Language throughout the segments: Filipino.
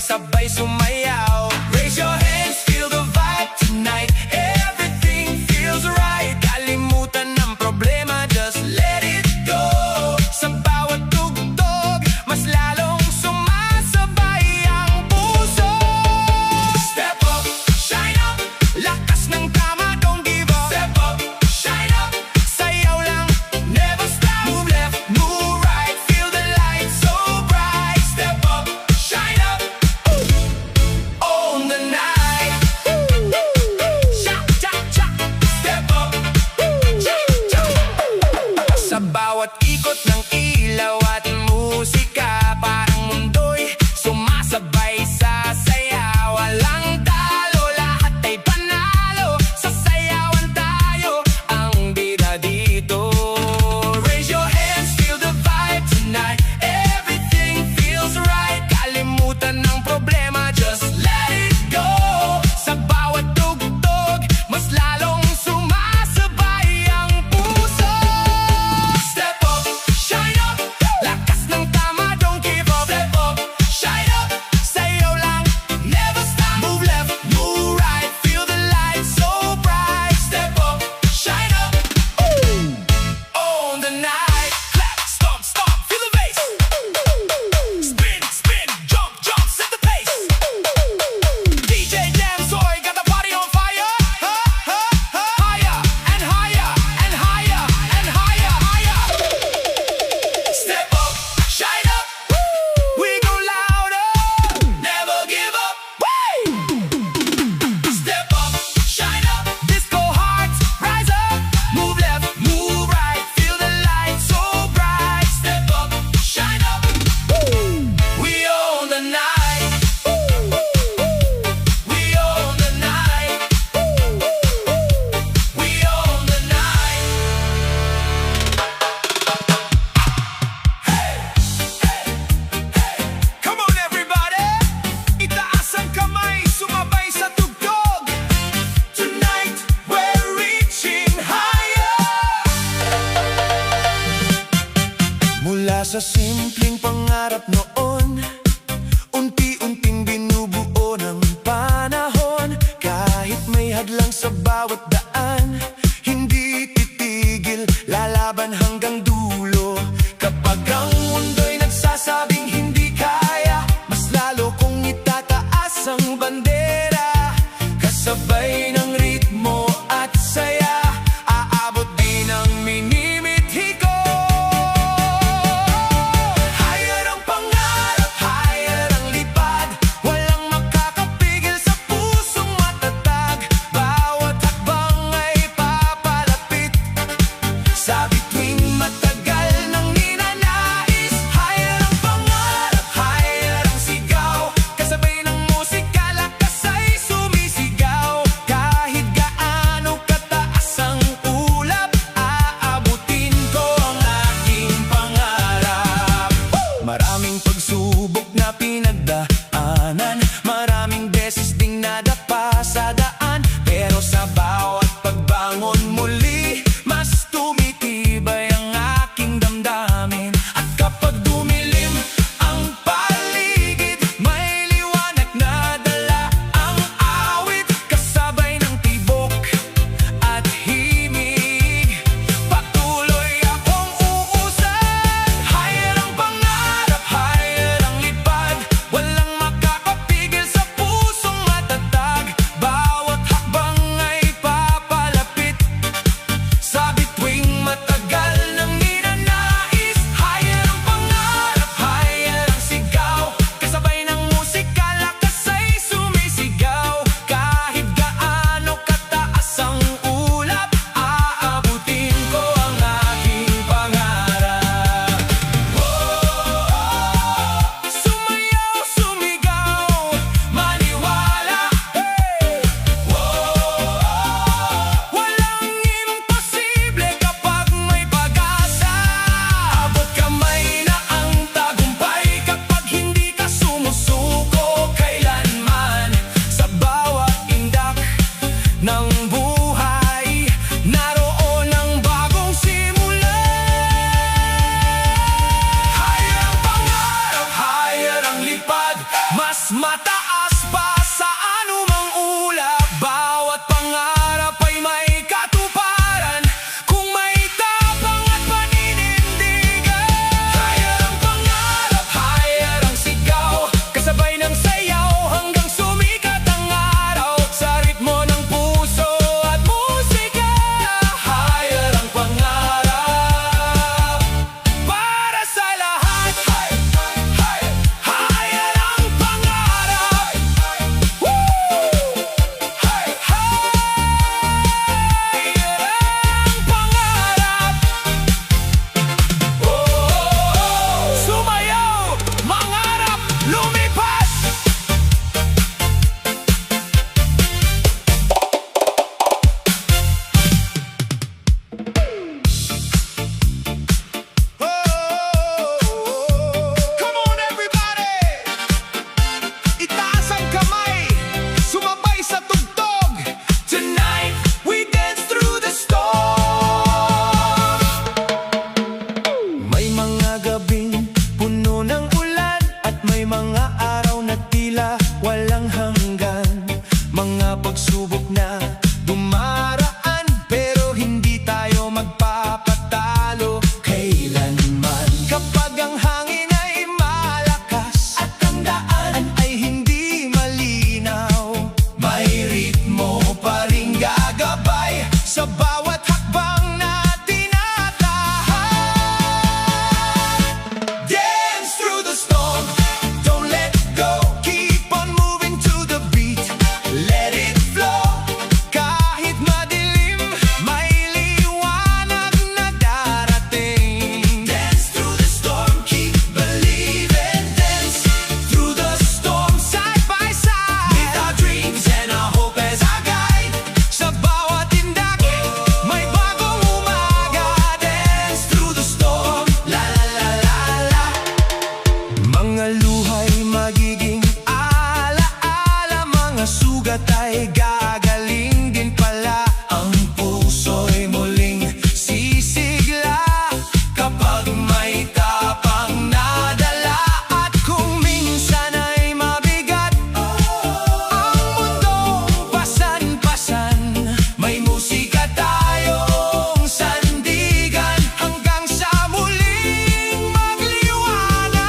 sabay-sabay sumayaw. Raise your hands, feel the vibe tonight. Everything feels right. Kalimutan ng problema, just let it go. Sa bawat tugtog, mas lalong sumasabay ang puso. Step up, shine up, lakas ng tama, don't give up. Step up, shine up, sayaw lang, never stop. Move left, move right, feel the light so bright. Step up, shine up, own the night. Cha, cha, cha. Step up, cha, cha. Sa bawat ikot ng ilaw at musika, parang mundo'y sumasabay sa saya. Walang talo, lahat ay panalo. Sasayawan tayo, ang bida dito. Raise your hands, feel the vibe tonight. Everything feels right. Kalimutan ng problema, just let it go. Sa bawat tugtog, mas lalong sumasabay ang puso. Step up, shine up, lakas ng tama, don't give up. Step up, shine up, sayaw lang, never stop. Move left, move right, feel the light so bright. Step up, shine up, own the night. Clap, stomp, stomp, feel the bass. Spin, spin, jump, jump, set the pace. DJ Damsoy got the party on fire. Higher and higher and higher and higher, higher. Step up, shine up, we go louder, never give up. Step up, shine up, disco hearts rise up. Move left, move right, feel the light so bright. Step up, shine up, we own the night. We own the night. We own the night. Come on everybody, itaas ang kamay, sumabay sa tugtog. Tonight we're reaching higher. Mula sa simpleng pangarap noon, unti-unting binubuo ng panahon. Kahit may hadlang sa bawat daan, hindi titigil, lalaban hanggang dulo. Kapag ang mundo'y nagsasabing hindi kaya, mas lalo kong itataas ang bandera. Kasabay ng ritmo at saya, aabot din ang minimithi ko. Higher ang pangarap, higher ang lipad. Walang makakapigil sa pusong matatag. Bawat hakbang ay papalapit sa bituing matagal ng ninanais. Higher ang pangarap, higher ang sigaw. Kasabay ng musika, lakas ay sumisigaw. Kahit gaano kataas ang ulap, aabutin ko ang aking pangarap. Maraming pagsubok na pinagdaanan, maraming beses ding nadapa sa daan. Pero sa bawat pagbangon muli, mas tumitibay ang aking damdamin. At kapag dumilim ang paligid, may liwanag na dala ang awit. Kasabay ng tibok at himig, patuloy akong uusad. Higher ang pangarap, higher ang lipad. Walang makakapigil sa pusong matatag. Bawat hakbang ay papalapit mataas pa sa anumang ulap. Bawat pangarap ay may katuparan kung may tapang at paninindigan. Higher ang pangarap, higher ang sigaw, kasabay ng sayaw hanggang sumikat ang araw sa ritmo ng puso at musika. Higher ang pangarap para sa lahat. Higher ang pangarap. Woo! Higher ang pangarap. Sumayaw, mangarap, lumipad. Come on everybody! Itaas ang kamay, sumabay sa tugtog. Tonight, we dance through the storm. May mga gabing puno ng ulan at may mga araw na tila walang hanggan. Mga pagsubok na dumaraan, pero hindi tayo magpapatalo kailanman. Kapag ang hangin ay malakas at ang daan ay hindi malinaw, may ritmo pa ring gagabay sa bawat hakbang na tinatahak. Dance through the storm, don't let go, keep on moving to the beat, let it flow. Kahit madilim, may liwanag na darating. Dance through the storm, keep believing. Dance through the storm, side by side, with our dreams and our hope as our guide. Sa bawat tindak, may bagong umaga. Dance through the storm, la la la la la. Mga luhay magiging alaala, mga sugat ay gagaling din pala. Ang puso'y muling sisigla kapag may tapang nadala. At kung minsan ay mabigat ang mundong pasan-pasan, may musika tayong sandigan hanggang sa muling magliwanag.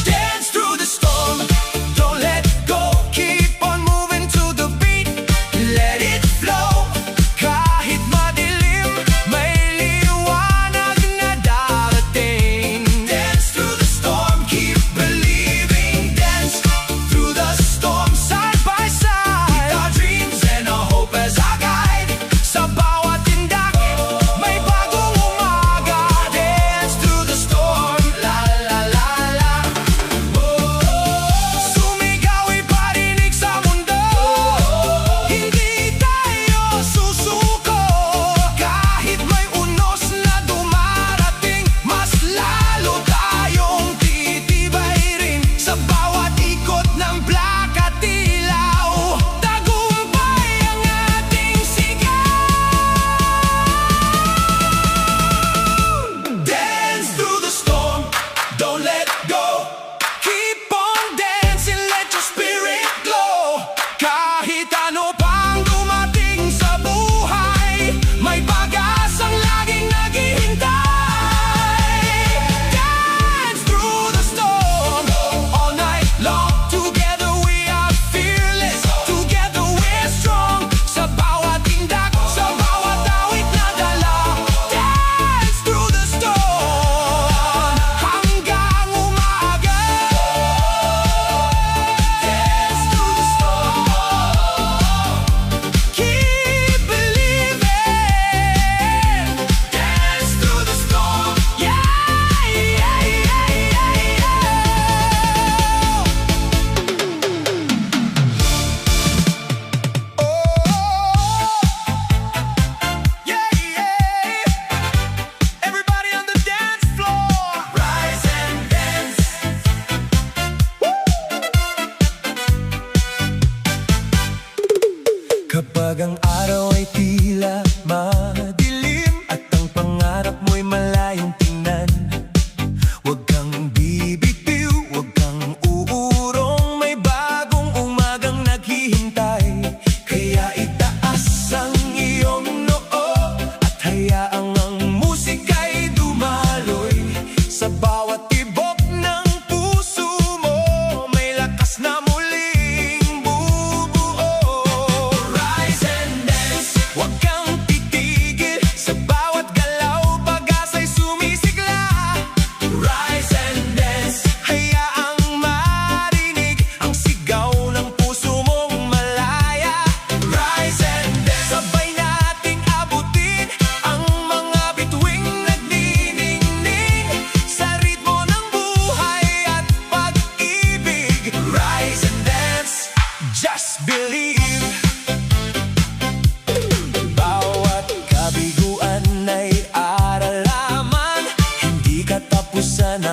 Dance through the storm, don't let go, keep on moving to the beat, let it flow. Kahit madilim, may liwanag na darating. Dance through the storm, keep believing. Dance through the storm, side by side, with our dreams and our hope as our guide. Sa bawat tindak, may bagong umaga. Dance through the storm, la la la la. Sumigaw iparinig sa mundo, hindi tayo susuko. Kahit may unos na dumarating, mas lalo tayong titibay rin. Sa bawat ikot ng black at ilaw, tagumpay ang ating sigaw. Dance through the storm, don't let go, keep on dancing, let your spirit glow. Kahit ano pang dumating sa buhay, may pag-asang laging naghihintay. Dance through the storm, all night long. Together we are fearless, together we're strong. Sa bawat tindak, sa bawat awit na dala. Dance through the storm, hanggang umaga. Dance through the storm, keep believing. Dance through the storm, yeah, yeah, yeah, yeah, yeah. Oh, yeah, yeah. Everybody on the dance floor, rise and dance. Kapag ang araw ay tila madilim at ang pangarap mo'y malayong tingnan, huwag kang bibitiw, huwag kang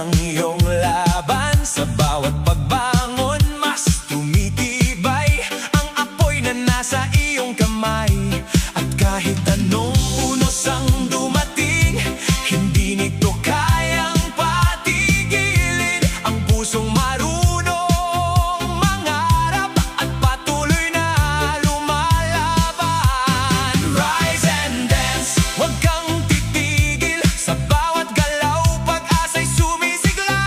ng iyong laban. Sa bawat pagbangon, mas tumitibay ang apoy na nasa iyong kamay. At kahit anong unos ang dumating, hindi nito kayang patigilin ang pusong marunong mangarap at patuloy na lumalaban. Rise and dance, huwag kang titigil. Sa bawat galaw, pag-asa'y sumisigla.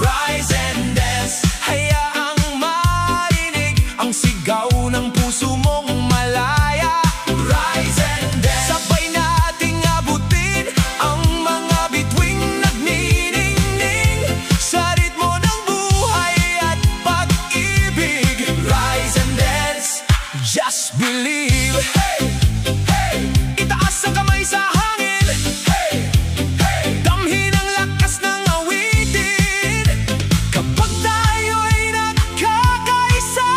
Rise and dance, hayaang marinig ang sigaw ng puso mong malaya. Rise and dance, sabay nating abutin ang mga bituing nagniningning sa ritmo ng buhay at pag-ibig. Rise and dance, just believe. Hey, hey, itaas ang kamay sa hangin. Hey, hey, damhin ang lakas ng awitin. Kapag tayo'y nagkakaisa,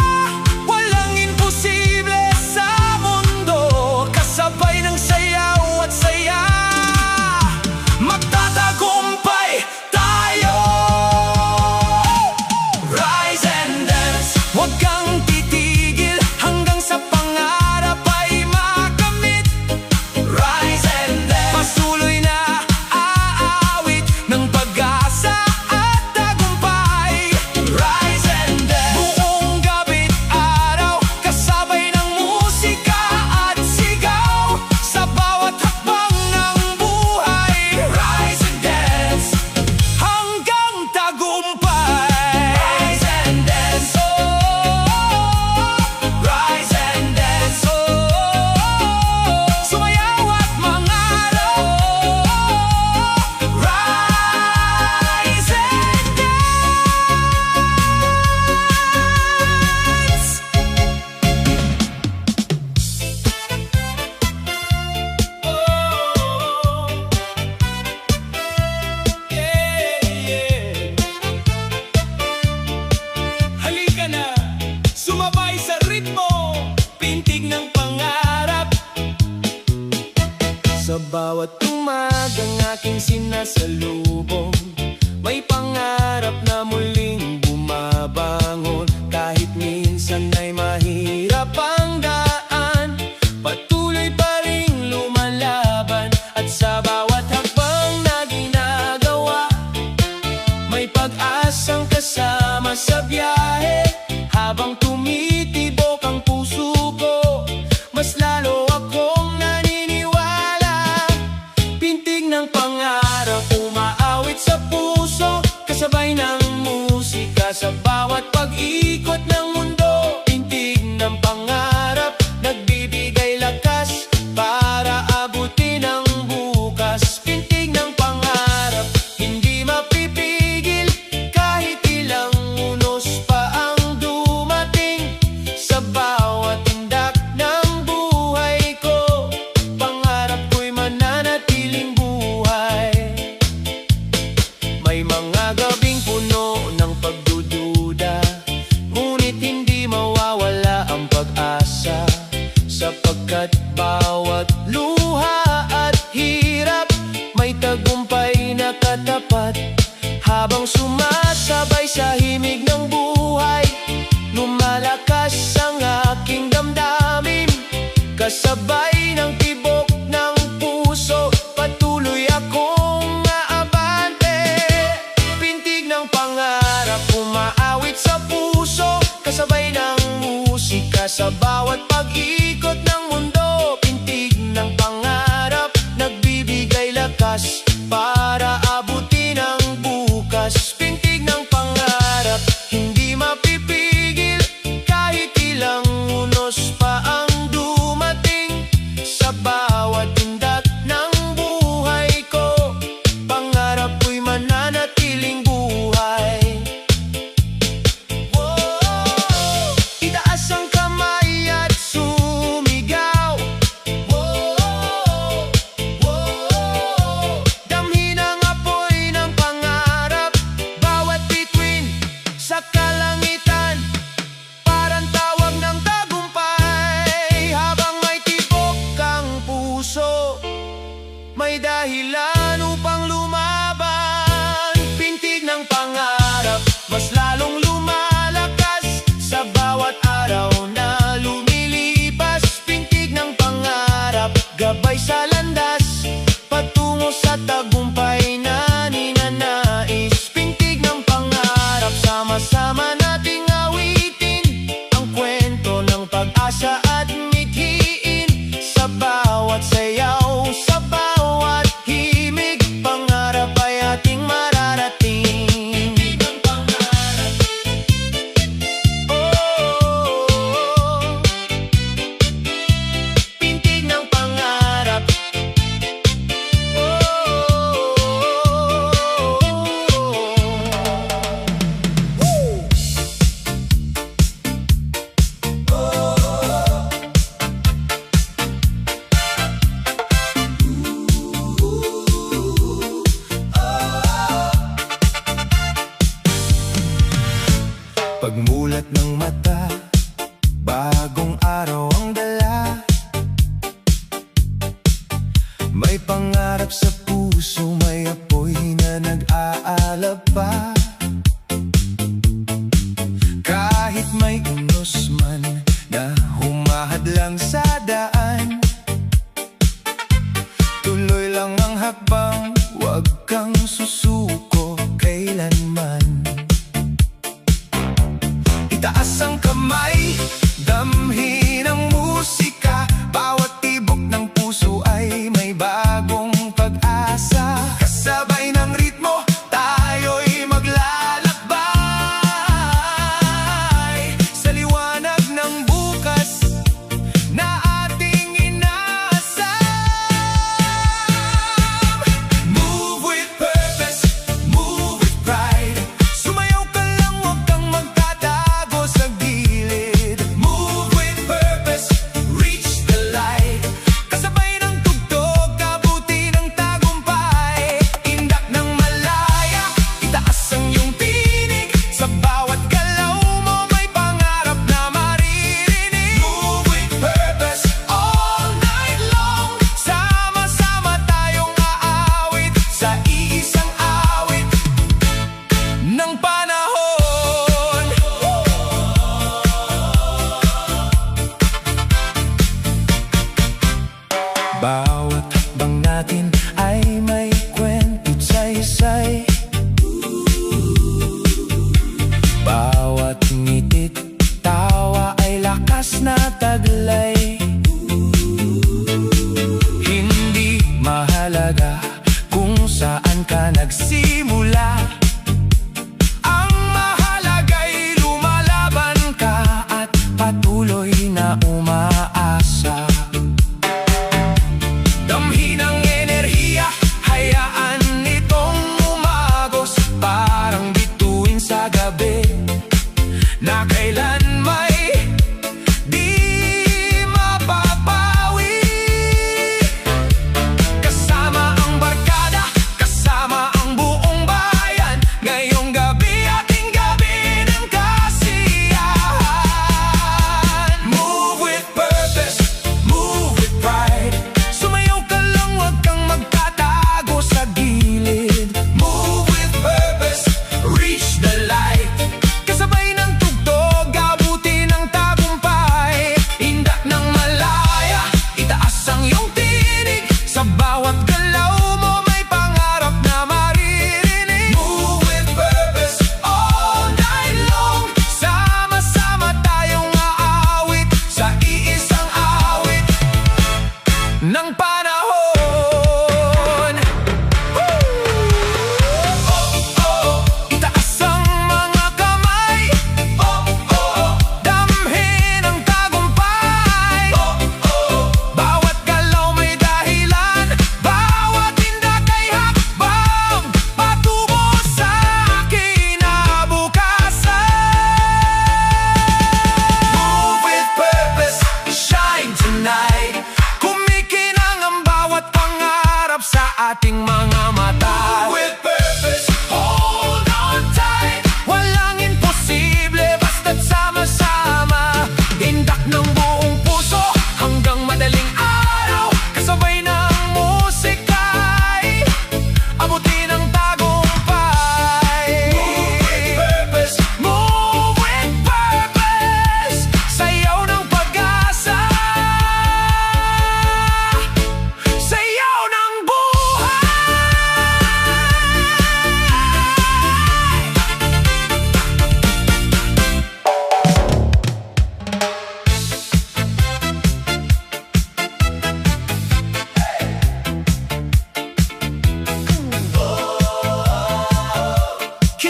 walang imposible sa mundo. Kasabay ng sayaw at saya, magtatagumpay tayo. Rise and dance, huwag kang titigil hanggang sa pangarap ay makamit. Rise and dance, patuloy na aawit ng pag-asa at tagumpay. Rise and dance, buong gabi't araw, kasabay ng musika at sigaw sa bawat hakbang ng buhay. Rise and dance, hanggang tagumpay. Rise and dance, oh, rise and dance, oh, sumayaw at mangarap. Rise and dance. Halika na, sumabay sa ritmo, pintig ng pangarap. Sa bawat umagang aking sinasalubong, may pangarap na muling bumabangon. Kahit minsan ay mahirap ang daan, patuloy pa ring lumalaban. At sa bawat hakbang na ginagawa, may pag-asang kasama sa biyahe. Habang tumitibok ang puso ko, mas lalo akong naniniwala. Pintig ng pangarap umaawit sa puso, kasabay ng musika sa bawat pag-ikot ng mundo. Pintig ng pangarap, nagbibigay lakas para abutin ang bukas. Pintig ng pangarap, hindi mapipigil kahit ilang unos pa ang dumating. Sa bawat tindak ng buhay ko, pangarap ko'y mananatiling buhay. May mga gabing puno ng pagdududa, ngunit hindi mawawala ang pag-asa. Sapagkat bawat luha at hirap, may tagumpay na katapat. Habang sumasabay sa himig ng buhay, lumalakas ang aking damdamin. Kasabay ng tibok ng puso, patuloy akong aabante. Pintig ng pangarap umaawit sa puso, kasabay ng musika sa bawat pag-ikot ng mundo. Pintig ng pangarap, nagbibigay lakas para abutin ang bukas. Pintig ng pangarap, hindi mapipigil kahit ilang unos pa ang dumating. Sa bawat tindak ng buhay ko, pangarap ko'y mananatiling buhay. Itaas ang kamay at sumigaw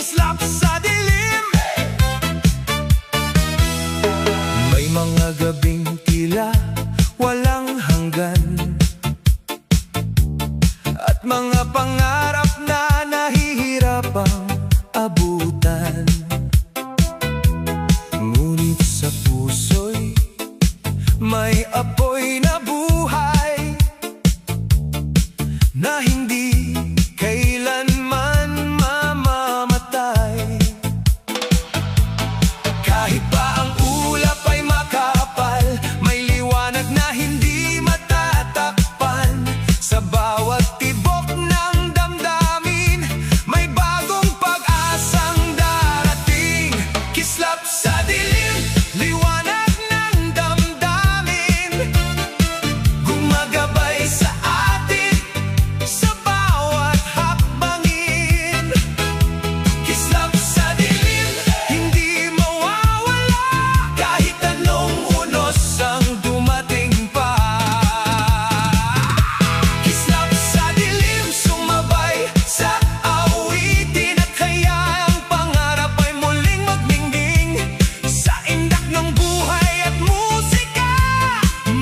kislap sa dilim. May mga gabing tila walang hanggan, at mga pangarap na nahihirapang abutan. Ngunit sa puso'y may apoy na buhay, na hindi kailanman mamamatay. Kahit pa ang ulap ay makapal, may liwanag na hindi matatakpan. Sa bawat tibok ng damdamin, may bagong pag-asang darating. Kislap sa dilim, liwanag ng damdamin, gumagabay sa atin sa bawat hakbangin. Kislap sa dilim, hindi mawawala, kahit anong unos ang dumating pa. Kislap sa dilim, sumabay sa awitin, at kaya ang pangarap ay muling magningning. Sa indak ng buhay at musika,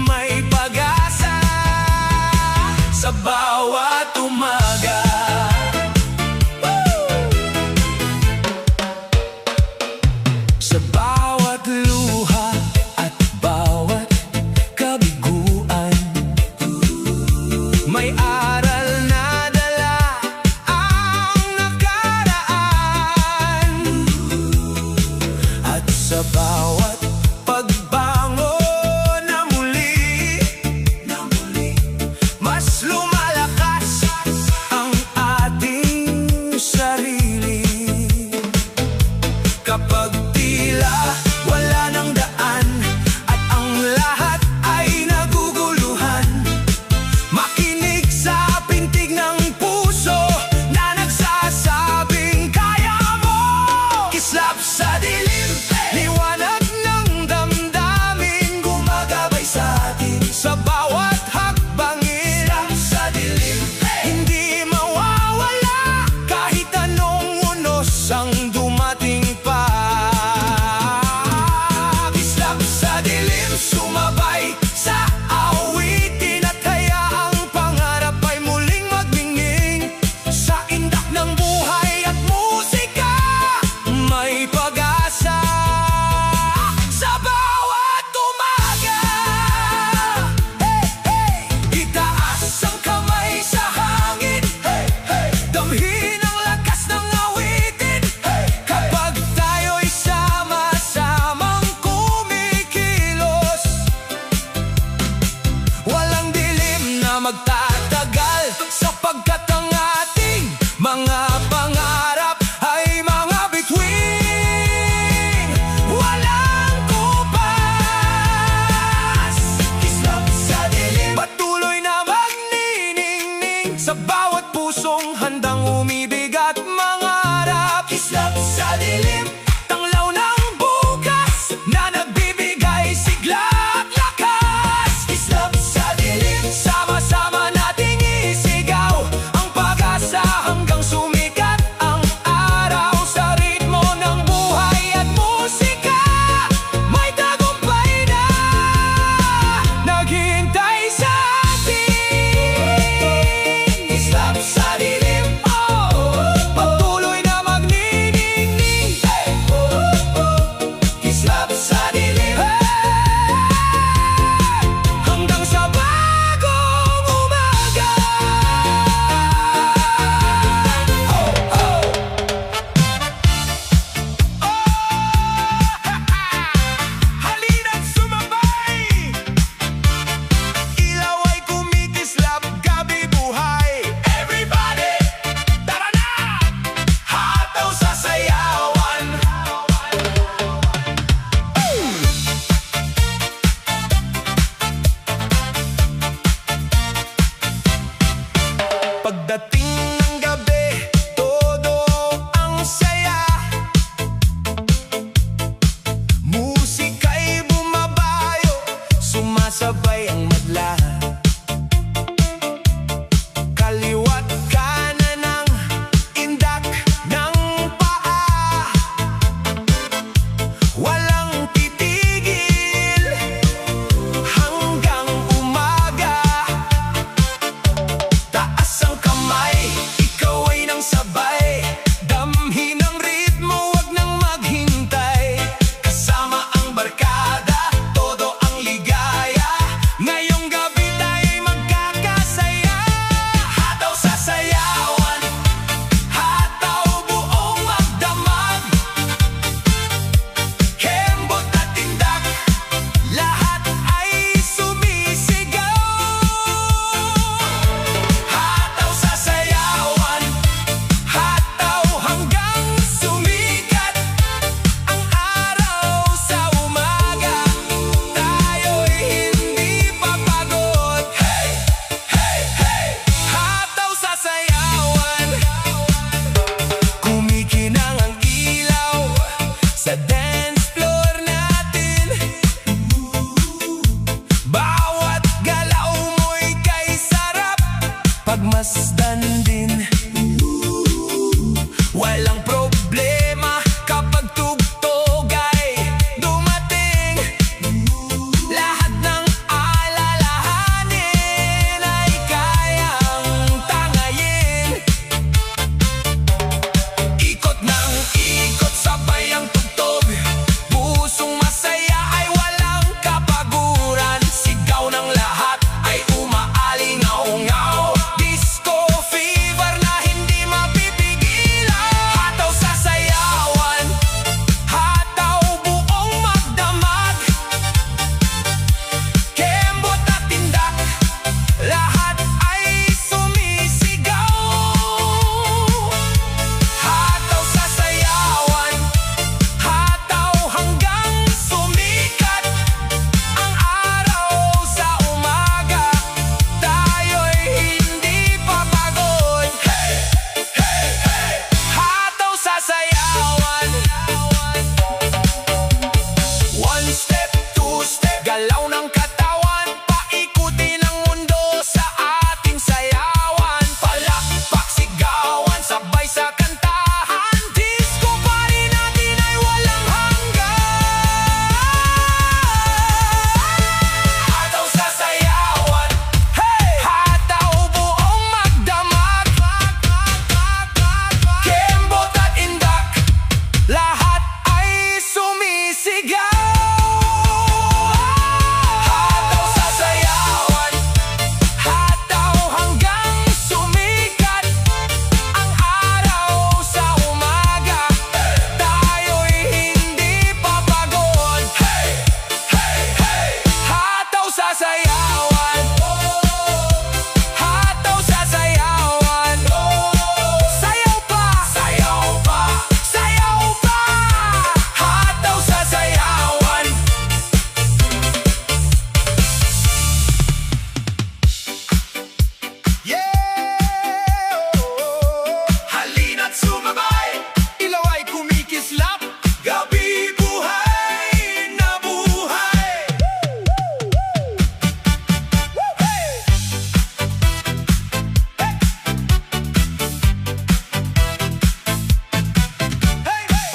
may pag-asa sa bawat umaga. Sa bawat luha at bawat kabiguan, may aral na dala ang nakaraan. At sa bawat pagbangon na muli, mas lumalakas ang ating sarili. Kapag tila wala ng daan at ang lahat ay naguguluhan, makinig sa pintig ng puso na nagsasabing kaya mo. Kislap sa dilim, liwanag ng damdamin, gumagabay sa atin sa bawat hakbangin. Kislap sa dilim, hindi mawawala, kahit anong unos ang dumating pa. Kislap sa dilim, sumabay sa awitin, at kaya ang pangarap ay muling magningning. Sa indak ng buhay at musika, may pag-asa sa bawat umaga. Hey, hey! Itaas ang kamay sa hangin, hey, hey! Damhin ang lakas ng awitin, hey, hey! Kapag tayo'y sama-samang kumikilos, walang dilim na magtatagal, sapagkat ang ating mga pangarap ay mga bituin, walang kupas. Kislap sa dilim, patuloy na magniningning sa bawat pusong handang umibig at mangarap. Kislap sa dilim, tanglaw ng bukas na nagbibigay sigla at lakas. Kislap sa dilim, sama-sama nating isigaw ang pag-asa hanggang sumikat ang araw. Sa ritmo ng buhay at musika, may tagumpay na naghihintay sa atin. Kislap sa dilim, oh, patuloy na magniningning, hey,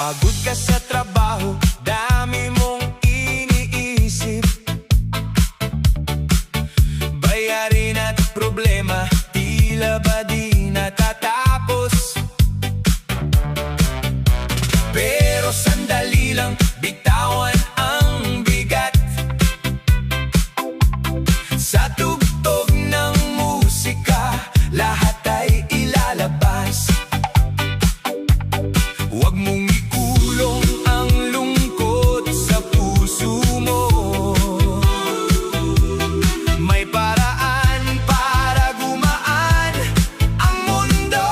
Pagod ka sa trabaho, dami mong iniisip. Bayarin at problema, tila ba di natatapos? Pero sandali lang, bitawan ang bigat. Sa tugtog ng musika, lahat ay ilalabas. Huwag mong ikulong ang lungkot sa puso mo. May paraan para gumaan ang mundo.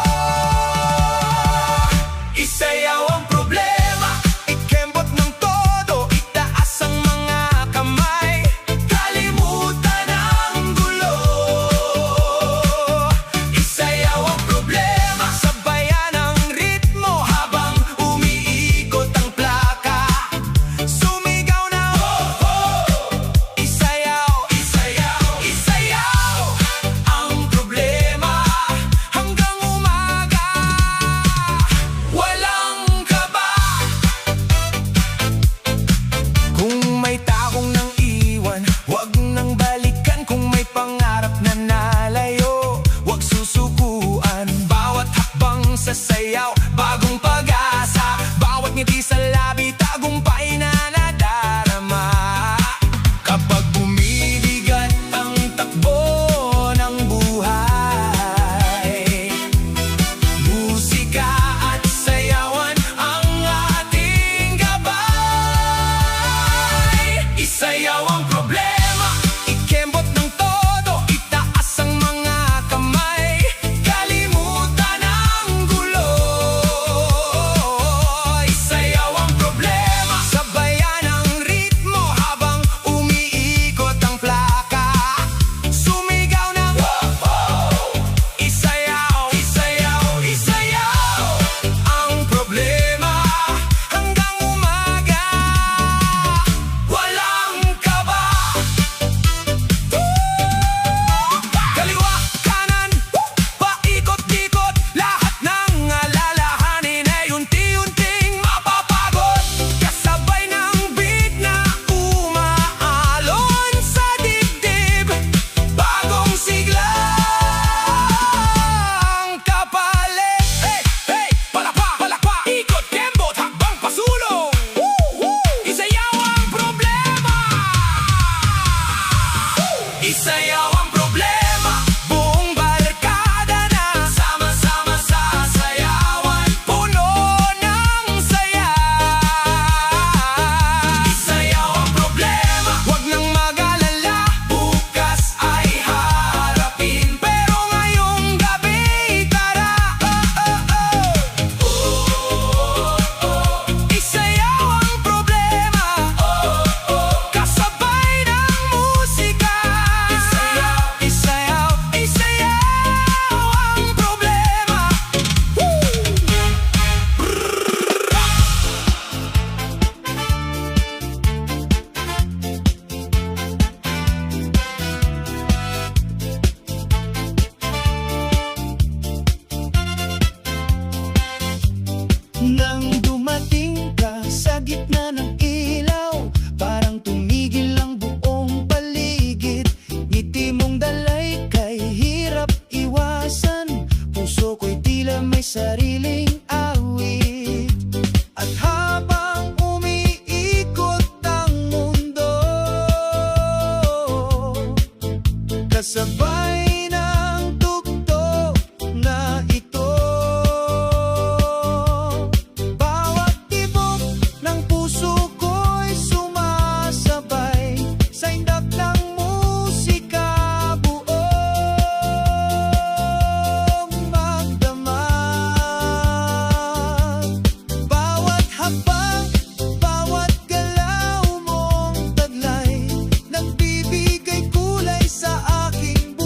Isayaw ang problema, ikembot ng todo, itaas ang mga kamay, kalimutan ang gulo. Isayaw ang problema, sabayan ang ritmo habang umiikot ang plaka. Sumigaw na oh, oh! Isayaw, isayaw, isayaw ang problema hanggang umaga. Walang kaba. Kung may takong nang iwan, huwag nang balikan. Kung may pangarap na nalayo, huwag susukuan. Bawat hakbang sa sayaw, bagong pag-asa. Bawat ngiti sa labi, tagumpay na nadarama. Kapag bumibigat ang takbo ng buhay, musika at sayawan ang ating gabay. Isayaw ang problema, ikembot ng todo, itaas ang mga kamay, kalimutan ang gulo. Isayaw ang problema, sabayan ang ritmo habang umiikot ang plaka. Sumigaw ng oh, oh! Isayaw, isayaw, isayaw ang problema hanggang umaga. Walang kaba. Kaliwa, kanan, paikot-ikot, lahat ng alalahanin ay unti-unting mapapagod. Kasabay ng beat na umaalon sa dibdib, bagong sigla ang kapalit. Hey, hey, palakpak, palakpak, ikot, kembot, hakbang pasulong. Isayaw ang problema. Isayaw ang problema, buong barkada na sama-sama sa sayawan, puno ng saya. Isayaw ang problema, huwag nang mag-alala, bukas ay haharapin. Pero ngayong gabi, tara, isayaw ang problema, kasabay ng musika. Isayaw, isayaw, isayaw ang problema. Nang dumating ka sa gitna ng ilaw, parang tumigil ang buong paligid. Ngiti mong dalay kay hirap iwasan, puso ko'y tila may sariling awit. At habang umiikot ang mundo, kasabay ng tugtog na ito, bawat tibok ng puso ko'y sumasabay sa indak ng musika, buong magdamag. Bawat habang, bawat galaw mong taglay, nagbibigay kulay sa aking buhay.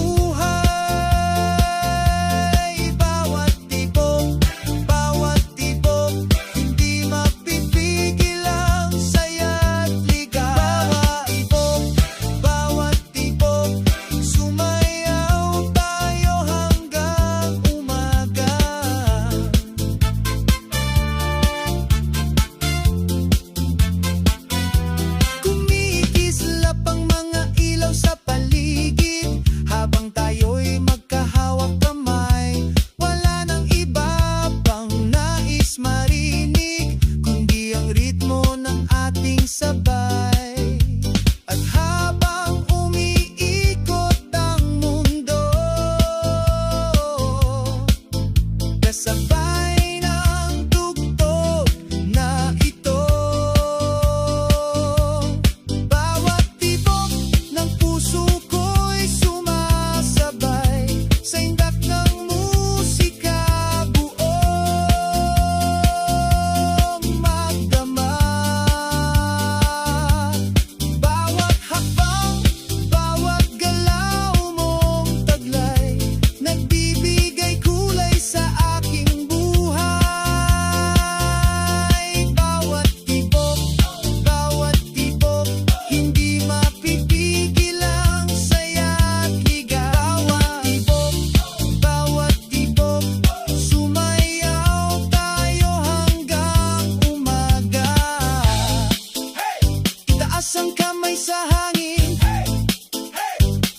sa hangin.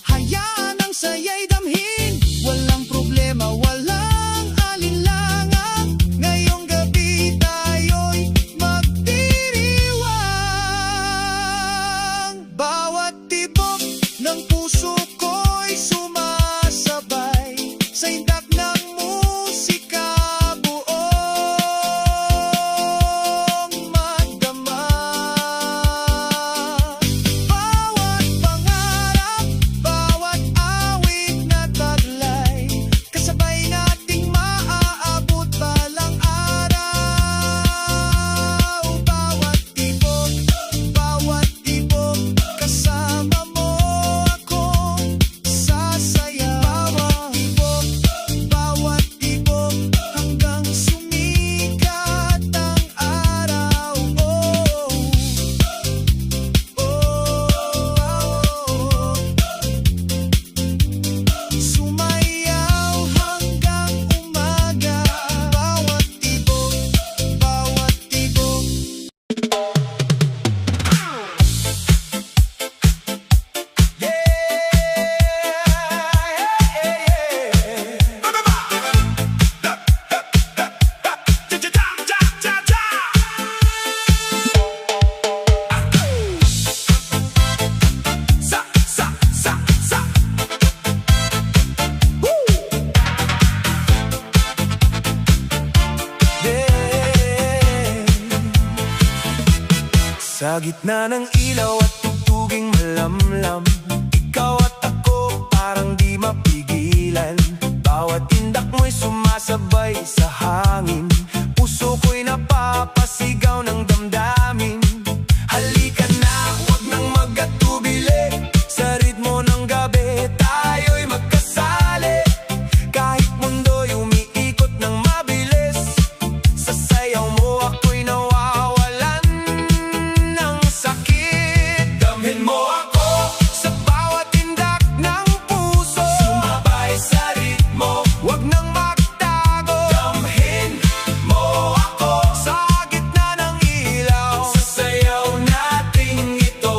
Hayaan ang saya'y damhin. Walang problema, walang alinlangan. Ngayong gabi tayo'y magdiriwang. Bawat tibok ng puso ko'y sumasabay sa indak ng musika, buong magdama. Bawat pangarap, bawat awit na taglay, kasabay nating maaabot balang araw. Bawat tibok, kasama mo ako sasayaw. Bawat tibok, hanggang sumikat ang araw. Sumayaw hanggang umaga. Bawat tibok, bawat tibok. Sa gitna ng ilaw at tugtuging malamlam, ikaw at ako parang di mapigilan. Bawat tindak mo'y sumasabay sa hangin, puso ko'y napapasigaw ng damdamin. Halika na, huwag nang mag-atubili, sa ritmo ng gabi tayo'y magkasali. Kahit mundo'y umiikot ng mabilis, sa sayaw mo ako'y nawawalan ng sakit. Damhin mo ako sa bawat tindak ng puso, sumabay sa ritmo, huwag nang magtago. Damhin mo ako sa gitna ng ilaw, sa sayaw nating ito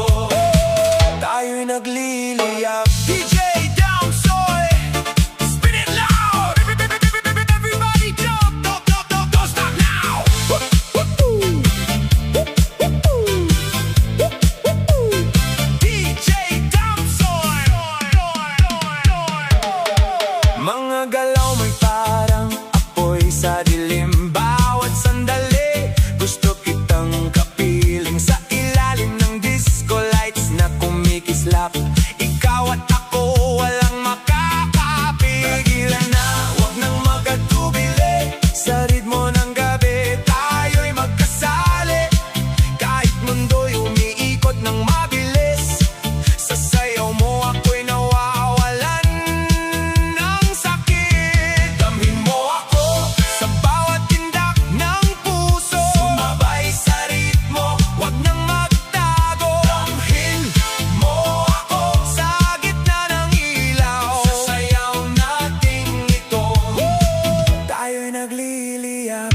tayo'y nagliliyab. DJ Damsoy, spin it loud. Everybody jump, don't stop now. DJ Damsoy. Mga galaw mo'y parang apoy sa dilim. Bawat sandali gusto kitang kapiling, sa ilalim ng disco lights na kumikislap. Ikaw at ako walang makakapigilan na. Huwag nang mag-atubili, sa ritmo ng gabi tayo'y magkasali. Kahit mundo'y umiikot ng mabilis, sa sayaw mo ako'y nawawalan ng sakit. Damhin mo ako sa bawat tindak ng puso, sumabay sa ritmo, huwag nang magtago. Damhin mo ako sa gitna ng ilaw, sa sayaw nating ito tayo'y nagliliyab.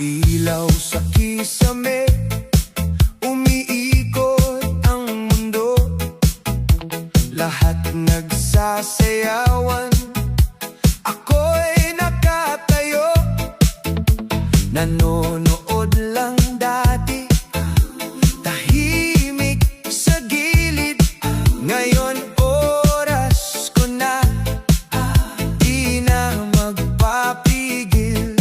Ilaw sa kisame, umiikot ang mundo, lahat nagsasayawan. Ako'y nakatayo, nanonood lang dati, tahimik sa gilid. Ngayon oras ko na, di na magpapigil.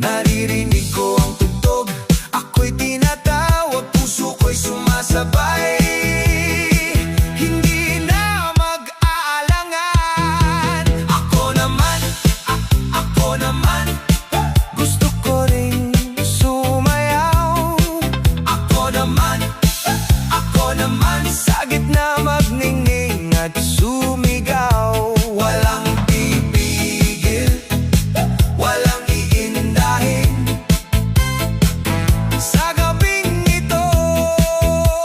Naririnig ko ang tugtog, ako'y tinatawag, puso ko'y sumasabay. Hindi na Sa gitna magningning at sumigaw, walang pipigil, walang iindahin. Sa gabing ito,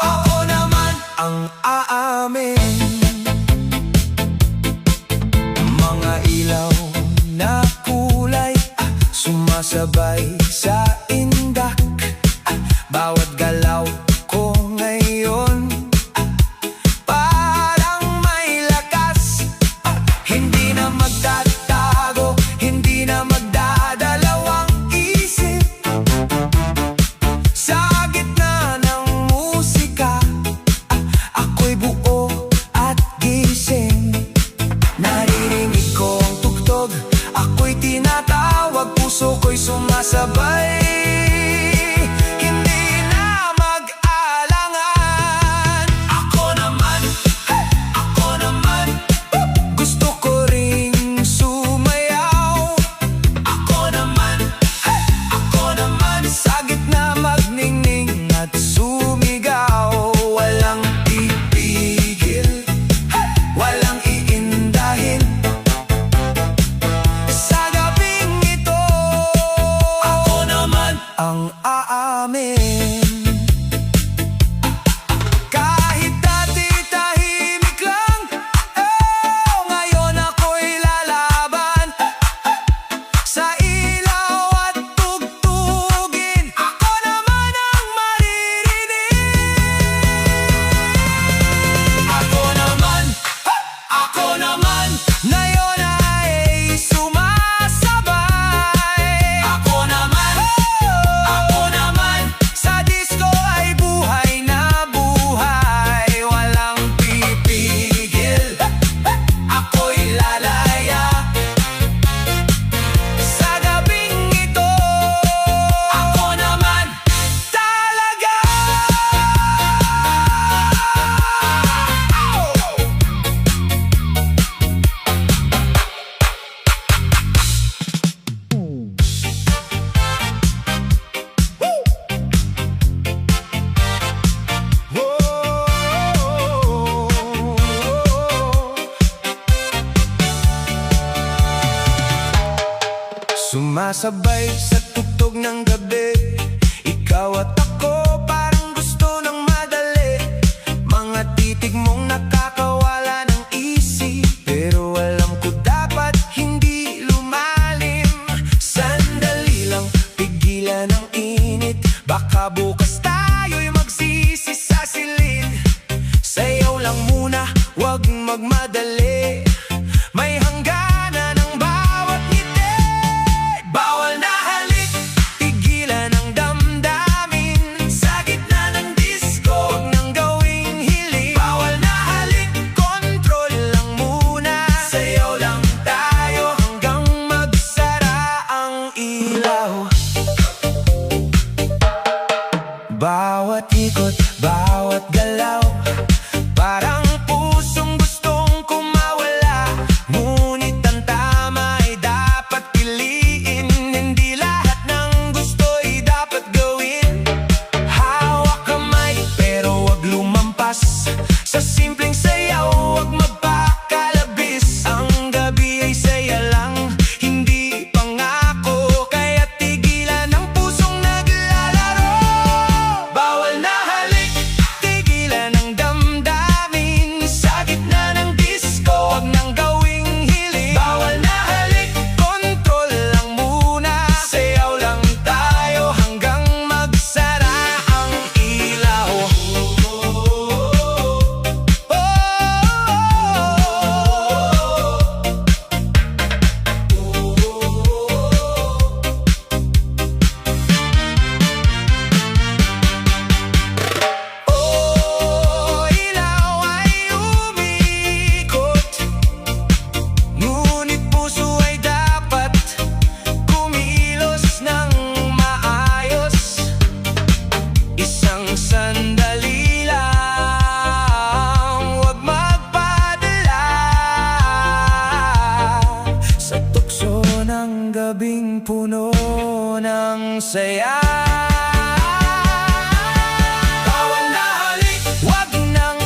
ako naman ang aamin. Mga ilaw na kulay sumasabay sa indak. Bawat galaw ko ngayon parang may lakas. Hindi na magtatago, hindi na magdadalawang isip. Sa gitna ng musika, ako'y buo at gising. Naririnig ko ang tugtog, ako'y tinatawag, puso ko'y sumasabay. Ang aamin. Kahit dati tahimik lang, ngayon ako'y lalaban. Sa ilaw at tugtugin, ako naman ang maririnig. Ako naman, ngayon ay sumasabay. Ako naman, sa disco ay buhay na buhay. Walang pipigil, ako'y lalaya. Sa gabing ito, ako naman talaga. Sumasabay sa tugtog ng gabi, ikaw at ako parang gusto ng madali. Mga titig mong nakakawala ng isip, pero alam ko dapat hindi lumalim. Sandali lang, pigilan ang init, baka bukas tayo'y magsisi sa silid. Sayaw lang muna, wag magmadali, may hangganan ng bawat ngiti. Bawal na halik, tigilan ang damdamin. Sa gitna ng disco, huwag nang gawing hiling. Bawal na halik, control lang muna. Sayaw lang tayo hanggang magsara ang ilaw. Bawat ikot, bawat galaw, parang pusong gustong kumawala. Ngunit ang tama ay dapat piliin, hindi lahat ng gusto'y dapat gawin. Hawak kamay pero wag lumampas, sa simpleng sayaw wag magpakalabis. Ang gabi ay saya lang, hindi pangako, kaya tigilan ang pusong naglalaro. Bawal na halik, tigilan ang damdamin. Sa gitna ng disco, wag nang gawing hiling. Bawal na halik, control lang muna. Sayaw lang tayo hanggang magsara ang ilaw. Ilaw ay umiikot, ngunit puso ay dapat kumilos ng maayos. Isang sandali lang, wag magpadala. Sa tukso ng gabing puno ng saya, bawal na halik, wag nang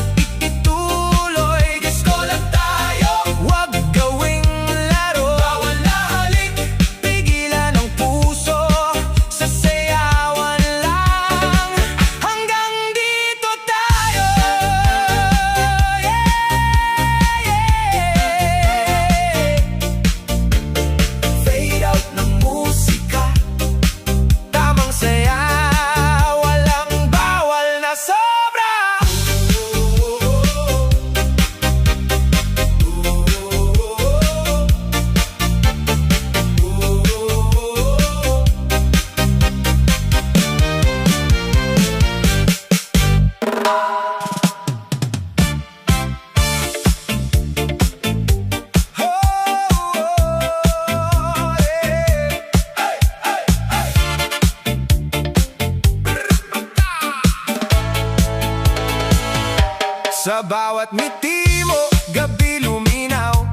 Sa bawat ngiti mo, gabi luminaw.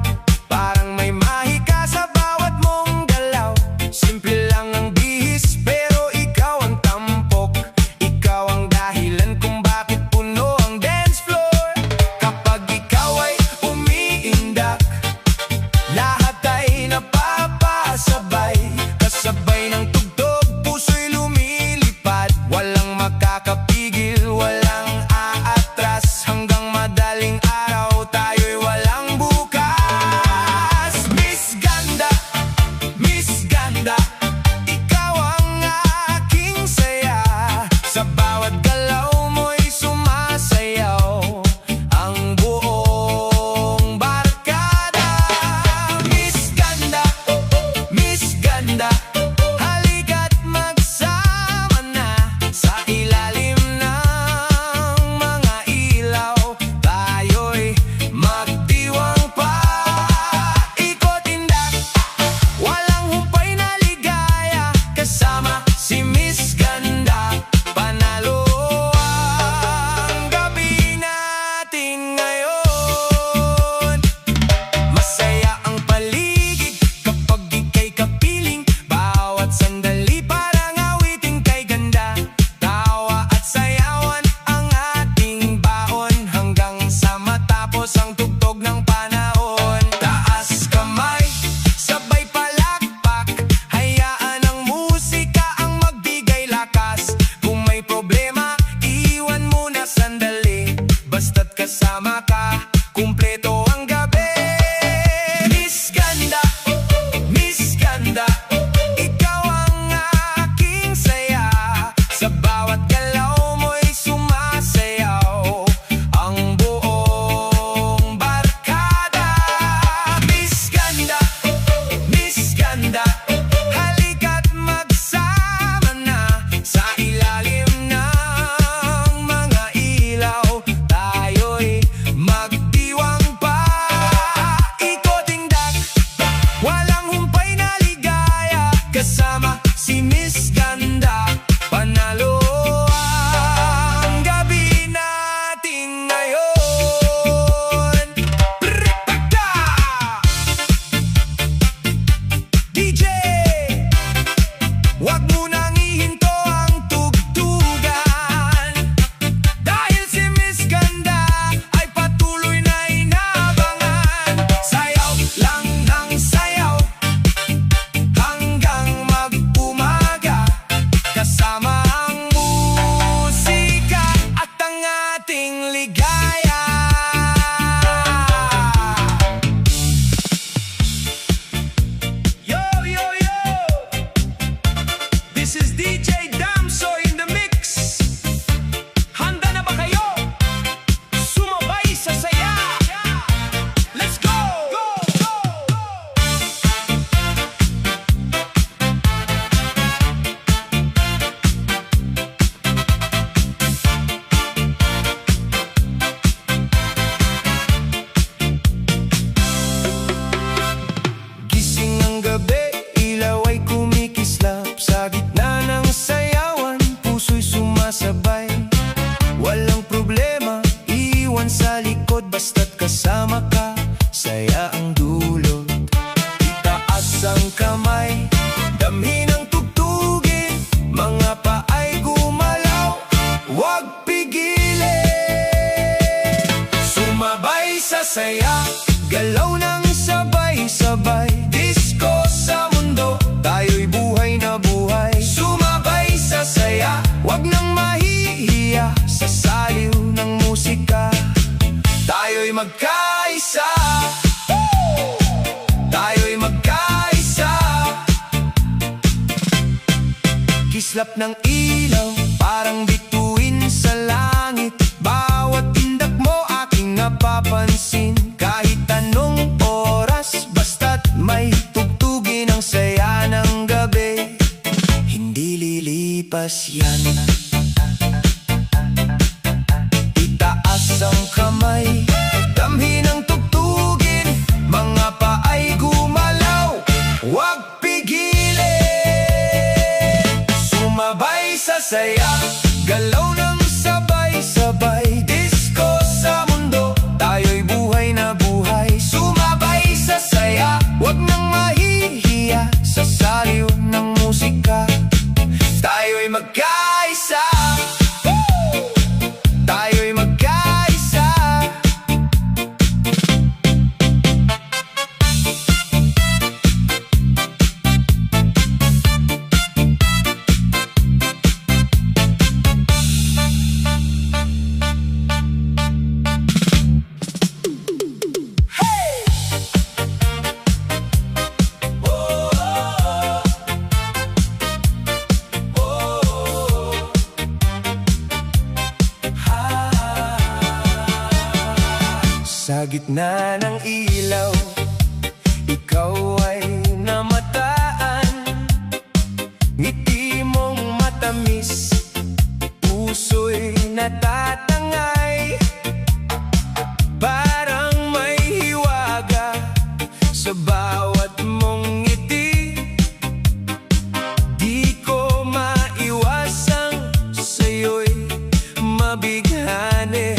Parang may mahika sa bawat mong galaw. Simple lang ang bihis, pero ikaw ang tampok. Ikaw ang dahilan kung bakit puno ang dance floor. Kapag ikaw ay umiindak, lahat ay napapasabay. Kasabay ng tugtog, puso'y lumilipad. Walang makakapigil, walang aatras. Hanggang madaling araw, tayo'y walang bukas. Miss Ganda, Miss Ganda, ikaw ang aking saya. Sa bawat galaw mo'y sumasayaw ang buong barkada. Miss Ganda, Miss Ganda, halika't magsama na sa ilalim ng mga ilaw. Tayo'y magdiwang pa, ikot-indak, walang humpay na ligaya. Kasama si Miss Ganda, panalo ang gabi natin ngayon. Masaya ang paligid kapag ika'y kapiling. Bawat sandali parang awitin kay ganda. Tawa at sayawan ang ating baon hanggang sa matapos ang tugtog ng panahon. Taas kamay, sabay palakpak, hayaan ang musika ang magbigay lakas. Kung may problema, iwan muna sandali. Basta't kasama ka, kumpleto ang gabi. Miss Ganda, Miss Ganda, ikaw ang aking saya. Sa bawat galaw mo'y sumasayaw ang buong barkada. Miss Ganda, Miss Ganda, halika't magsama na sa ilalim ng mga ilaw. Tayo'y magdiwang pa, ikot-indak, walang humpay na ligaya. Kasama si Miss Ganda, panalo ang gabi natin ngayon. Pripaka! DJ, wag mo nang ihinto ang tugtugan. Dahil si Miss Ganda ay patuloy na inabangan. Sayaw lang ng sayaw hanggang mag-umaga. Kasama ang musika at ang ating ligaya. Yo, yo, yo! This is DJ Damso in the mix. Handa na ba kayo? Sumabay sa saya. Let's go! Go! Go! Gising ang gabi, ilaw ay kumikislap. Sa gitna ng sayawan, puso'y sumasabay. Walang problema, iwan sa likod. Basta't kasama ka, saya ang dulot. Itaas ang kamay, damhin ang tugtugin. Mga paay gumalaw, huwag pigilin. Sumabay sa saya, galaw ng sabay-sabay. Disco sa mundo, tayo'y buhay na buhay. Sumabay sa saya, wag nang mahihiya. Sa saliw ng musika, tayo'y magkaisa. Tayo'y magkaisa. Kislap ng ilaw, parang bituin sa langit. Bawat tindak mo aking napapansin. Kahit anong oras, basta't may tugtugin ang saya ng gabi. Hindi lilipas yan. Itaas ang kamay, damhin ang tugtugin. Mga paay gumalaw, huwag pigilin. Sumabay sa saya, galaw ng sabay-sabay. Disco sa mundo, Sa gitna ng ilaw, ikaw ay namataan. Ngiti mong matamis, puso'y natatangay. Parang may hiwaga sa bawat mong ngiti. Di ko maiwasang sa'yo'y mabighani.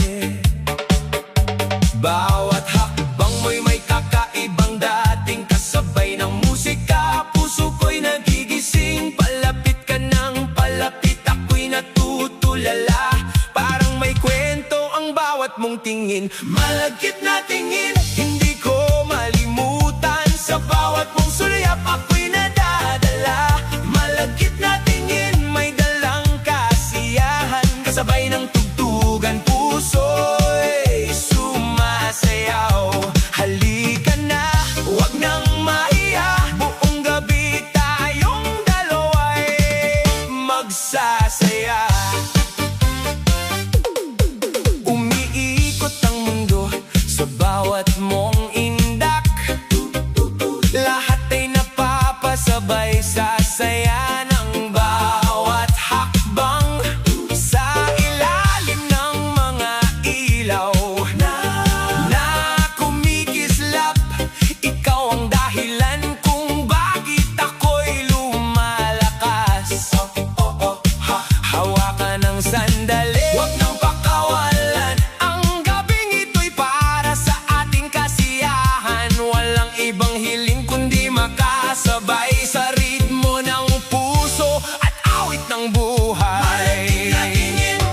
Bawat hakbang mo'y may kakaibang dating, kasabay ng musika, puso ko'y nagigising. Palapit ka ng palapit, ako'y natutulala. Parang may kwento ang bawat mong tingin. Malagkit na tingin, hindi ko malimutan. Sa bawat mong sulyap, ako'y nadadala. Malagkit na tingin, may dalang kasiyahan. Kasabay ng tugtugan, puso'y sumasayaw. Halika na, huwag nang mahiya. Buong gabi tayong dalawa'y magsasaya. Umiikot ang mundo sa bawat mong indak. Lahat ay napapasabay sa saya ng bawat hakbang. Sa ilalim ng mga ilaw na kumikislap, ikaw ang dahilan kung bakit ako'y lumalakas. Hawakan ng sandali, huwag nang pakawalan. Ang gabing ito'y para sa ating kasiyahan. Walang ibang hiling kundi makasabay sa ritmo ng puso at awit ng buhay.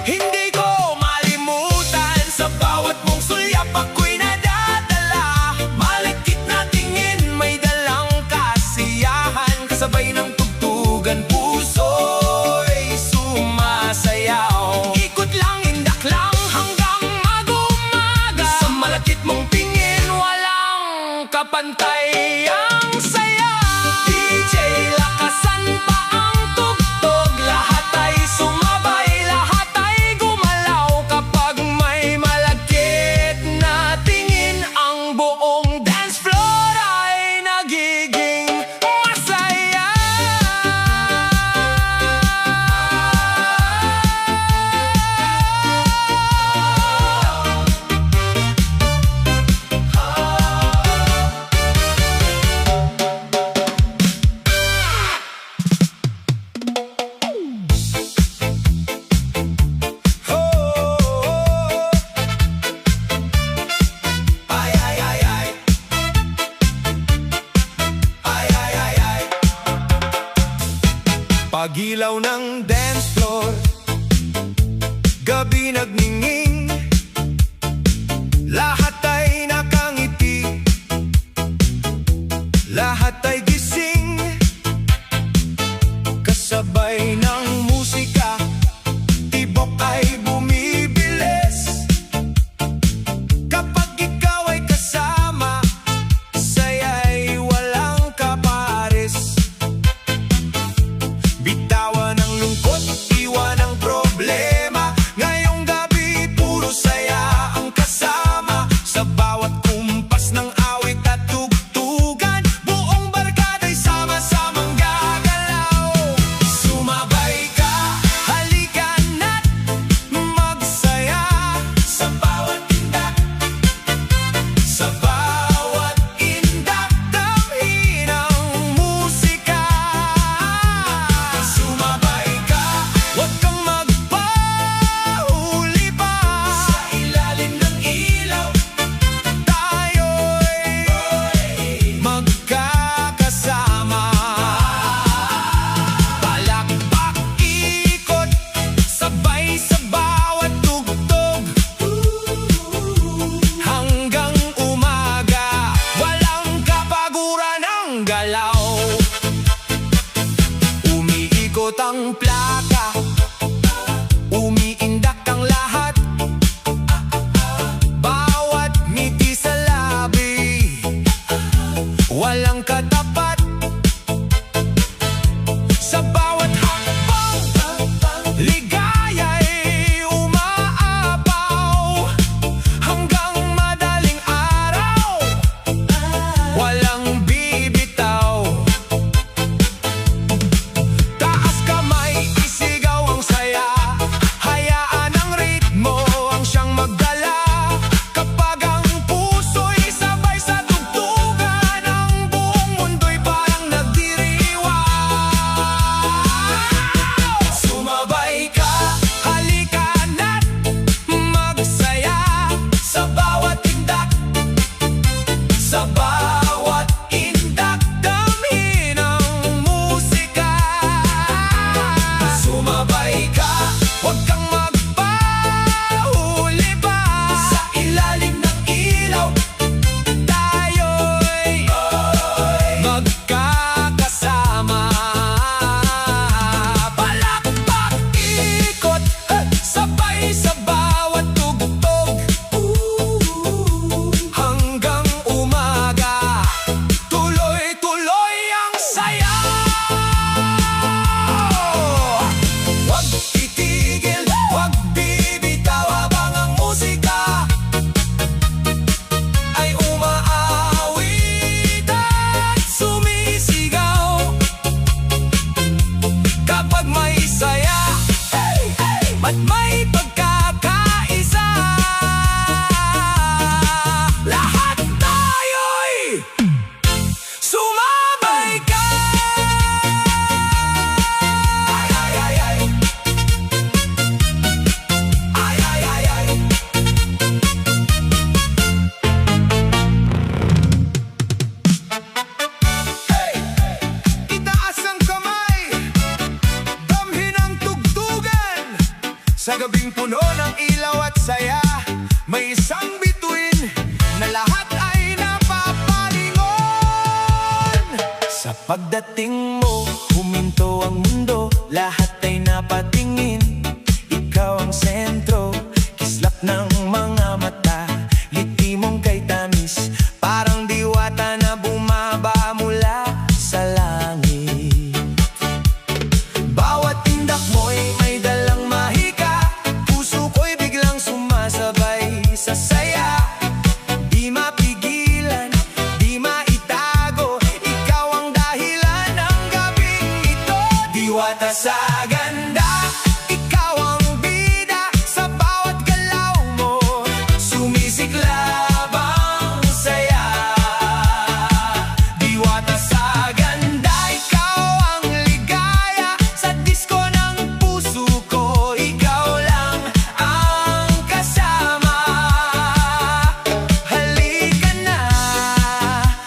Hindi ko malimutan, sa bawat mong sulyap ako'y nadadala. Malagkit na tingin, may dalang kasiyahan. Kasabay ng tugtugan, puso'y sumasayaw. Ikot lang, indak lang hanggang mag-umaga. Sa malagkit mong tingin, walang kapantay ang saya. DJ, lakasan pa ang tugtog. Lahat ay sumabay, lahat ay gumalaw. Kapag may malagkit na tingin, ang buong dance floor ay nagiging masaya. Ay, ay, ay, ay. Ay, ay, ay, ay. Pagilaw ng dance floor, gabi nagningning. Lahat ay nakangiti, lahat ay gising. Kasabay ng musika, tibok ay bumibilis. Kapag ikaw ay kasama, saya'y walang kapares. Bitawan ang lungkot, iwan ang problema. Ngayong gabi gabing puno ng ilaw at saya, may isang bituin na lahat ay napapalingon. Sa pagdating mo, huminto ang mundo, lahat ay napatingin. Ikaw ang sentro, kislap ng mga mata, ngiti mong kay tamis, parang diwata na bumaba mula sa langit. Bawat tindak mo'y may dalang mahika, puso ko'y biglang sumasabay sa saya. Di mapigilan, di maitago, ikaw ang dahilan ng gabing ito. Diwata sa ganda, ikaw ang bida, sa bawat galaw mo sumisiklab ang saya. Diwata sa ganda, ikaw ang ligaya, sa disko ng puso ko, ikaw lang ang kasama. Halika na,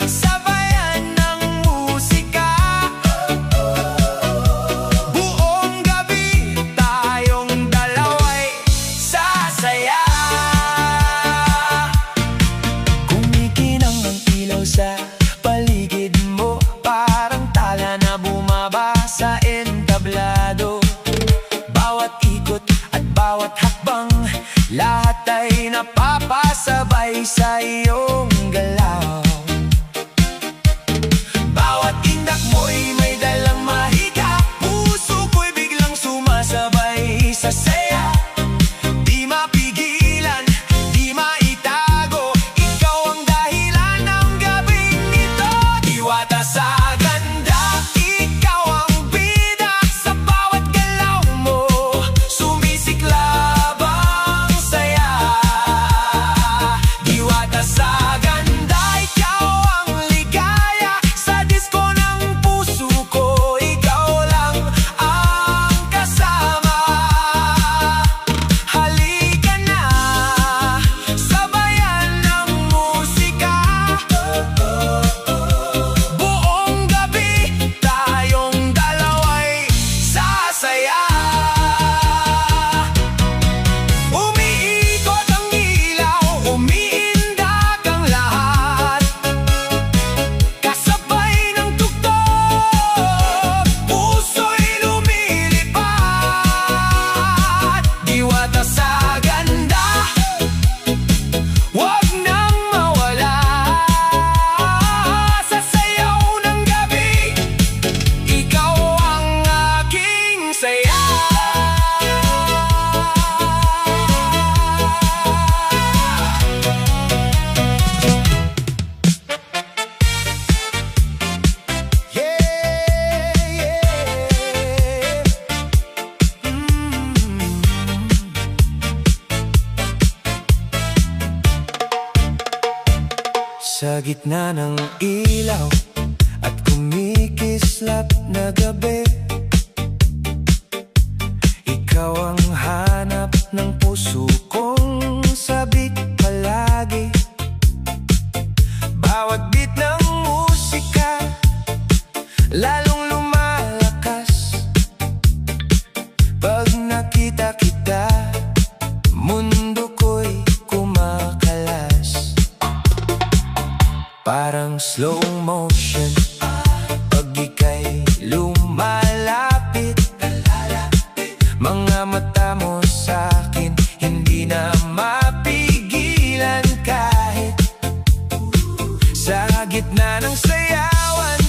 sabayan ng musika, buong gabi tayong dalawa'y sasaya. Kumikinang ang ilaw sa paligid mo, parang tala na bumaba sa entablado. Bawat ikot at bawat hakbang, lahat ay napapasabay sa iyong galaw. Bawat indak mo'y may dalang mahika, puso ko'y biglang sumasabay sa saya. Di mapigilan, di maitago, ikaw ang dahilan ng gabing ito. Diwata sa ganda, ikaw ang bida, sa bawat galaw mo sumisiklab ang saya. Diwata sa ganda, ikaw ang ligaya, sa disko ng puso ko, ikaw lang ang kasama. Halika na, sabayan ng musika, buong gabi tayong dalawa'y sasaya. Umiikot ang ilaw, umiindak ang lahat, kasabay ng tugtog, puso'y lumilipad. Diwata sa ganda, wag nang mawala sa sayaw ng gabi, ikaw ang aking saya. Sa gitna ng ilaw at kumikislap na gabi, ikaw ang hanap ng puso kong sabik palagi. Bawat beat ng musika lalong lumalakas, pag nakita kita, mundo ko'y kumakalas. Parang slow motion, pag ika'y lumalapit, mga mata mo sa'kin hindi na mapigilan. Kahit sa gitna ng sayawan,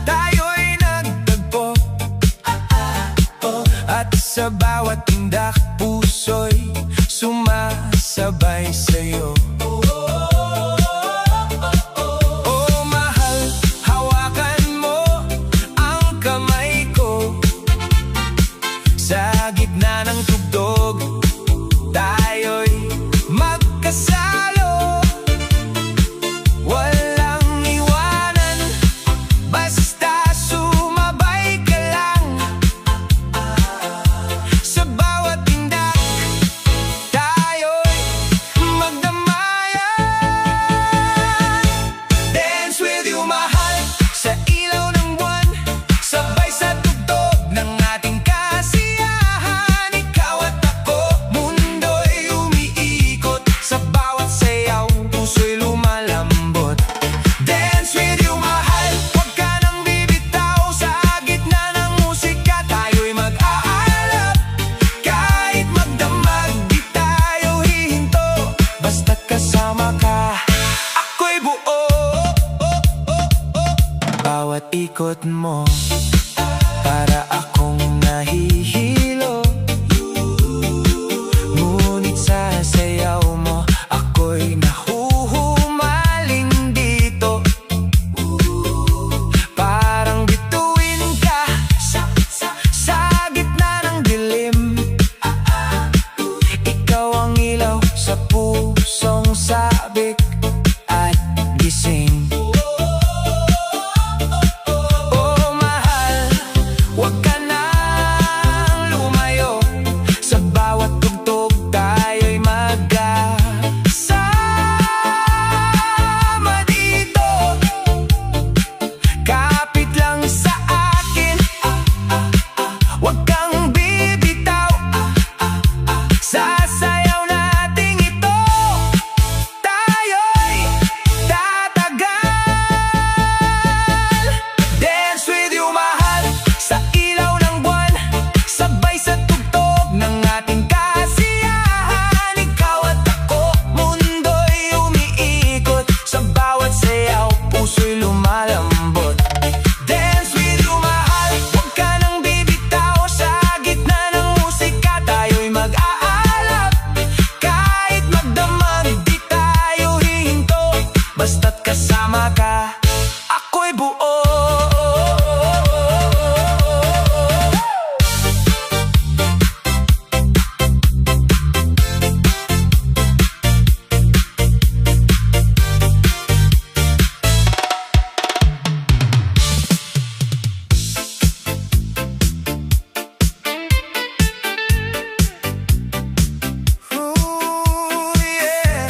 tayo'y nagtagpo, at sa bawat tindak, puso'y sumasabay sa'yo. Oh mahal, hawakan mo ang kamay ko, sa gitna ng tugtog, tayo'y magkasalo. Walang kasama ka, ako'y buo. Bawat ikot mo, para akong nahihilo. Ngunit sa sayaw mo, ako'y nahuhumaling dito. Parang bituin ka sa gitna ng dilim. Ikaw ang ilaw sa pusong sabik at gising. Oh mahal, huwag ka nang lumayo. Sa bawat tugtog tayo'y magkasama dito. Kapit lang sa akin, huwag kang bibitaw. Sasayaw nating ito, tayo'y tatagal. Dance with you mahal, sa ilaw ng buwan, sabay sa tugtog ng ating kasiyahan. Ikaw at ako, mundo'y umiikot. Sa bawat sayaw, puso'y lumalambot. Dance with you mahal, huwag ka nang bibitaw. Sa gitna ng musika, tayo'y mag-aalap. Kahit magdamag, di tayo hihinto. Basta't kasama ka, ako'y buo. Ooh, yeah.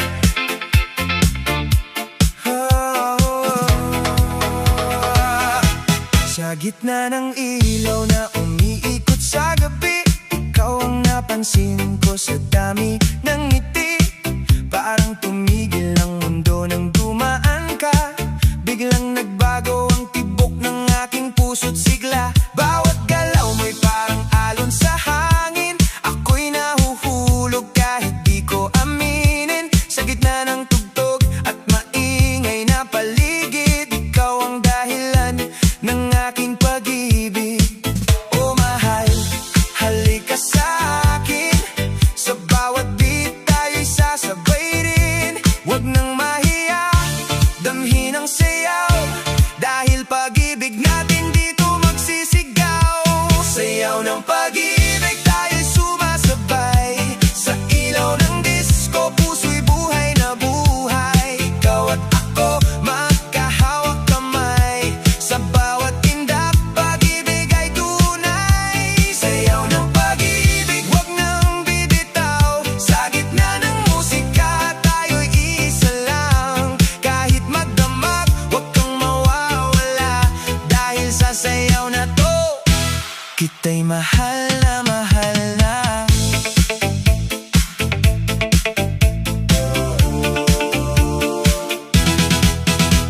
Sa gitna ng ilaw na umiikot sa gabi, ikaw ang napansin ko sa dami ng ngiti. Parang tumigil ang mundo nang dumaan ka. Biglang nagbago ang tibok ng aking puso't sigla. Bawat galaw mo'y parang alon sa hangin. Ako'y nahuhulog kahit di ko aminin. Sa gitna ng tugtog at maingay na paligid, ikaw ang dahilan ng aking pag-ibig. Oh mahal, halika sa akin. Sa bawat beat tayo'y sasabay rin. Huwag nang mahiya, damhin ang sayaw. Dahil pag-ibig natin dito magsisigaw. Sayaw ng pag-ibig, tayo'y sumasabay. Sa ilaw ng disco, puso'y buhay na buhay. Ikaw at ako, magkahawak kamay. Sa bawat tindak, pag-ibig ay tunay. Sayaw ng pag-ibig, huwag nang bibitaw. Sa gitna ng musika, tayo'y isa lang. Kahit magdamag, huwag kang mawawala. Dahil sa sayaw na to, kita'y mahal na mahal na.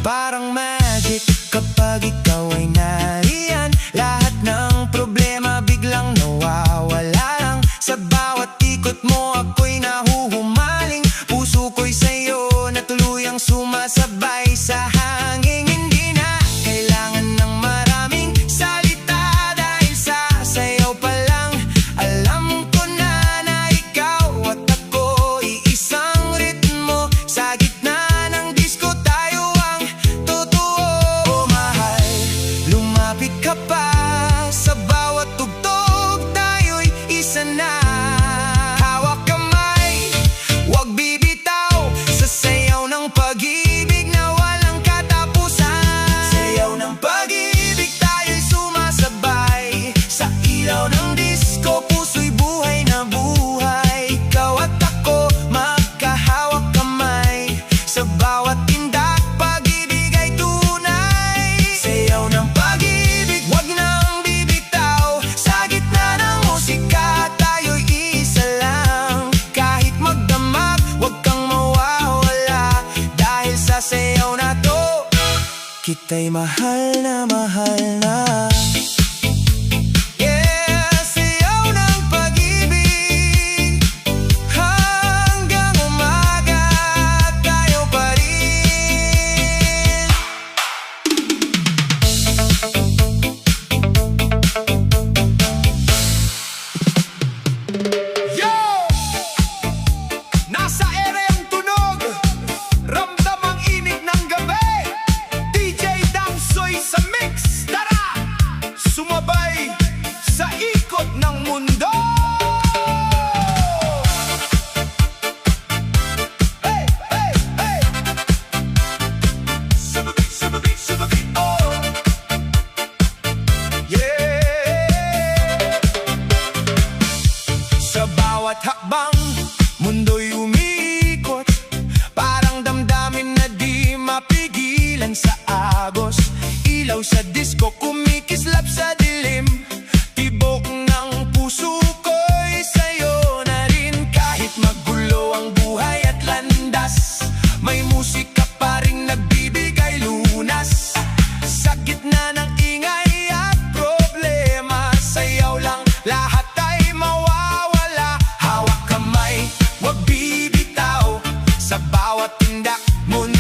Parang magic kapag ikaw ay nariyan. Lahat ng problema biglang nawawala lang. Sa bawat ikot mo ako'y nahuhumaling. Puso ko'y sa'yo na tuluyang sumasabay sa hangin. Hindi na kailangan ng maraming salita. Dahil sa sayaw pa lang, alam ko na ikaw at ako iisang ritmo. Sa gitna ng disco tayo ang totoo. Oh mahal, lumapit ka pa. Sa bawat tugtog tayo'y isa na. Hawak kamay, huwag bibitaw. Sa sayaw ng pag-ibig na walang katapusan. Sayaw ng pag-ibig, tayo'y sumasabay. Sa ilaw ng disco, puso'y buhay na buhay. Ikaw at ako, magkahawak kamay. Sa bawat tindak, pag-ibig ay tunay. Sayaw ng pag-ibig, huwag nang bibitaw. Sa gitna ng musika, tayo'y isa lang. Kahit magdamag, huwag kang mawawala. Dahil sa sayaw na to, kita'y mahal na mahal na. Yeah, sayaw ng pag-ibig hanggang umaga. tindak. Mundo